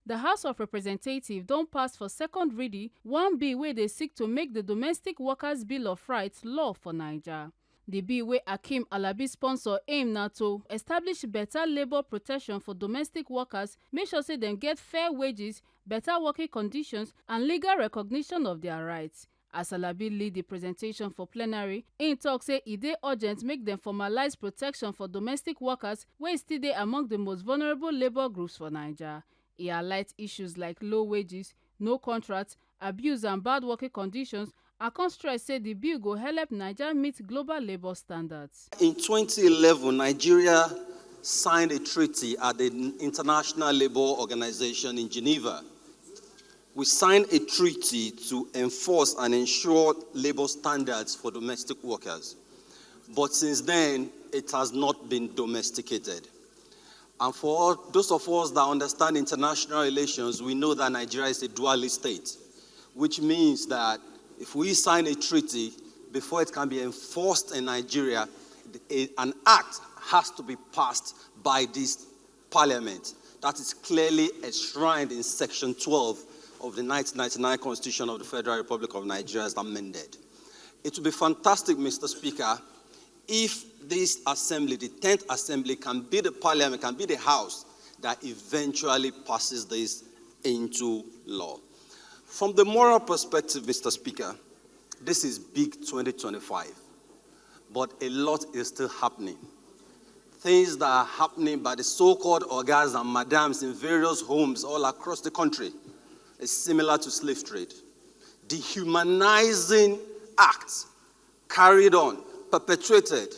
The House of Representatives don't pass for second reading one bill wey dey seek to make the Domestic Workers Bill of Rights law for Naija. The bill wey Akeem Alabi sponsor aim na to establish better labour protection for domestic workers, make sure say dem get fair wages, better working conditions and legal recognition of their rights. As Alabi lead the presentation for plenary, im tok say e dey urgent make dem formalize protection for domestic workers wey still dey among the most vulnerable labour groups for Naija. E highlight issues like low wages, no contract, abuse and bad working conditions, and come stress say the bill go help Naija meet global labour standards. In 2011, Nigeria signed a treaty at the International Labour Organization in Geneva. We signed a treaty to enforce and ensure labour standards for domestic workers. But since then, it has not been domesticated. And for those of us that understand international relations, we know that Nigeria is a dualist state, which means that if we sign a treaty, before it can be enforced in Nigeria, an act has to be passed by this parliament. That is clearly enshrined in Section 12 of the 1999 Constitution of the Federal Republic of Nigeria as amended. It would be fantastic, Mr. Speaker, if this assembly, the 10th assembly, can be the parliament, can be the house that eventually passes this into law. From the moral perspective, Mr. Speaker, this is big 2025, but a lot is still happening. Things that are happening by the so-called ogas and madams in various homes all across the country is similar to slave trade. Dehumanizing acts carried on, perpetrated,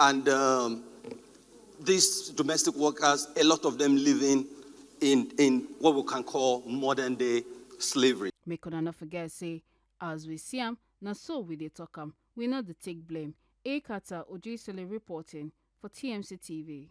and these domestic workers, a lot of them living in what we can call modern-day slavery. Make una no forget say, as we see am, na so we dey talk am. We no dey take blame. Ekata Ojisele reporting for TMC TV.